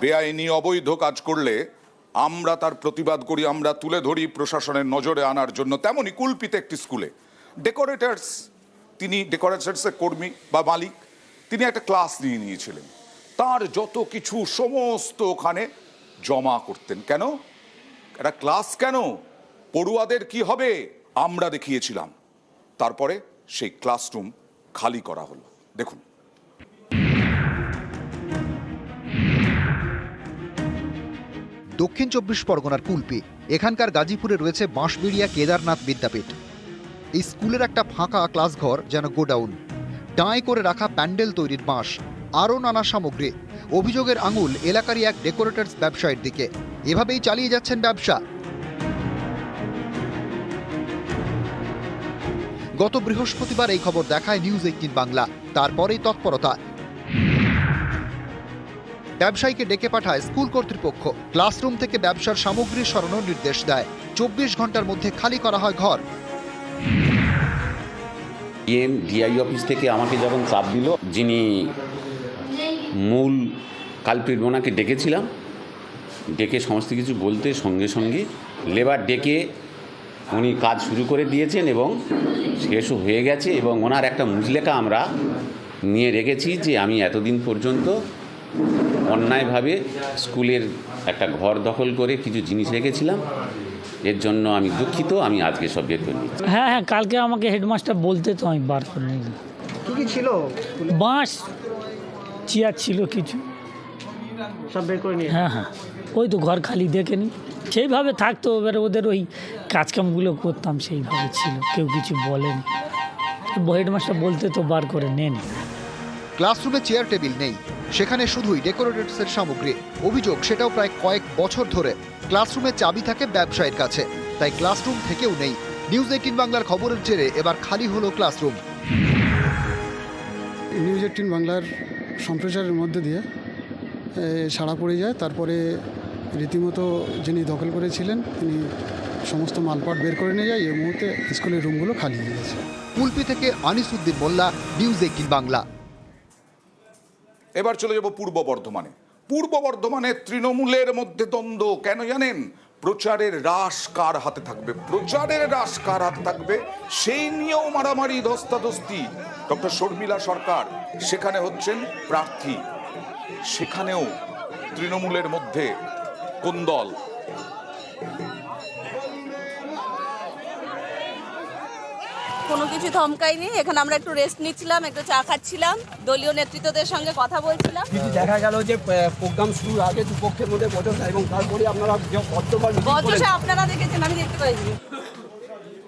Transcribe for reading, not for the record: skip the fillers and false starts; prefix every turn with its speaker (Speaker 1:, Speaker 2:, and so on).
Speaker 1: বেআইনি অবৈধ কাজ করলে আমরা তার প্রতিবাদ করি, আমরা তুলে ধরি প্রশাসনের নজরে আনার জন্য। তেমনি কুলপিতে একটি স্কুলে ডেকোরেটার্স, তিনি ডেকোরেটার্সের কর্মী বা মালিক, তিনি একটা ক্লাস নিয়েছিলেন। তার যত কিছু সমস্ত ওখানে জমা করতেন। কেন? একটা ক্লাস কেন, পড়ুয়াদের কি হবে আমরা দেখিয়েছিলাম। তারপরে সেই ক্লাসরুম খালি করা হলো। দেখুন।
Speaker 2: দক্ষিণ 24 পরগনার কুলপি, এখানকার গাজীপুরে রয়েছে বাঁশবেড়িয়া কেদারনাথ বিদ্যাপীঠ। এই স্কুলের একটা ফাঁকা ক্লাসঘর যেন গোডাউন, ডাঁই করে রাখা প্যান্ডেল তৈরির বাঁশ, আরও নানা সামগ্রী। অভিযোগের আঙুল এলাকারই এক ডেকোরেটার্স ব্যবসায়ীর দিকে। এভাবেই চালিয়ে যাচ্ছেন ব্যবসা। গত বৃহস্পতিবার এই খবর দেখায় নিউজ 18 বাংলা। তারপরেই তৎপরতা, ব্যবসায়ীকে ডেকে পাঠায় স্কুল কর্তৃপক্ষ। ক্লাসরুম থেকে ব্যবসার সামগ্রী সরানোর নির্দেশ দেয়। 24 ঘন্টার মধ্যে খালি করা হয় ঘর।
Speaker 3: ডিআই অফিস থেকে আমাকে যখন চাপ দিল, যিনি মূল কালপ্রিট ওনাকে ডেকেছিলাম, ডেকে সমস্ত কিছু বলতে সঙ্গে সঙ্গে লেবার ডেকে উনি কাজ শুরু করে দিয়েছেন এবং শেষও হয়ে গেছে। এবং ওনার একটা মুচলেখা আমরা নিয়ে রেখেছি যে আমি এতদিন পর্যন্ত অন্যায়ভাবে স্কুলের একটা ঘর দখল করে কিছু জিনিস রেখেছিলাম, এর জন্য আমি দুঃখিত, আমি আজকে সব বের করে নিচ্ছি।
Speaker 4: হ্যাঁ, কালকে আমাকে হেডমাস্টার বলতে, তো আমি বার করে নিলাম।
Speaker 5: কি ছিল?
Speaker 4: বাঁশ, চেয়ার ছিল কিছু,
Speaker 5: সব বের করে নিয়ে।
Speaker 4: হ্যাঁ, ওই তো ঘর খালি দেখেনি, সেইভাবে থাকতো। এবারে ওদের ওই কাজকামগুলো করতাম, সেইভাবে ছিল, কেউ কিছু বলেনি। হেডমাস্টার বলতে তো বার করে নেন।
Speaker 2: ক্লাসরুমে চেয়ার টেবিল নেই, সেখানে শুধুই ডেকোরেটরসের সামগ্রী। অভিযোগ সেটাও প্রায় কয়েক বছর ধরে। ক্লাসরুমে চাবি থাকে ব্যবসায়ীর কাছে, তাই ক্লাসরুম থেকেও নেই। নিউজ 18 বাংলার খবরের জেরে এবার খালি হলো ক্লাসরুম।
Speaker 6: নিউজ 18 বাংলার সম্প্রচারের মধ্যে দিয়ে সাড়া পড়ে যায়। তারপরে রীতিমতো যিনি দখল করেছিলেন তিনি সমস্ত মালপাট বের করে নিয়ে যায়। এই মুহূর্তে স্কুলের রুমগুলো খালি হয়ে গেছে।
Speaker 2: কুলপি থেকে আনিসুদ্দিন মোল্লা, নিউজ 18 বাংলা।
Speaker 1: এবার চলে যাব পূর্ব বর্ধমানে। পূর্ব বর্ধমানে তৃণমূলের মধ্যে দ্বন্দ্ব। কেন জানেন? প্রচারের রাশ কার হাতে থাকবে, প্রচারের রাশ কার হাতে থাকবে সেই নিয়েও মারামারি, ধস্তাধস্তি। ডক্টর শর্মিলা সরকার সেখানে হচ্ছেন প্রার্থী, সেখানেও তৃণমূলের মধ্যে কোন্দল।
Speaker 7: কোনো কিছু ধমকাইনি। এখানে আমরা একটু রেস্ট নিচ্ছিলাম, একটু চা খাচ্ছিলাম, দলীয় নেতৃত্বদের সঙ্গে কথা বলছিলাম।
Speaker 5: কিন্তু দেখা গেল যে প্রোগ্রাম শুরুর আগে দুপক্ষের মধ্যে বচসা এবং তারপরে আপনারা
Speaker 7: বচসা আপনারা দেখেছেন, আমি দেখতে পাইনি।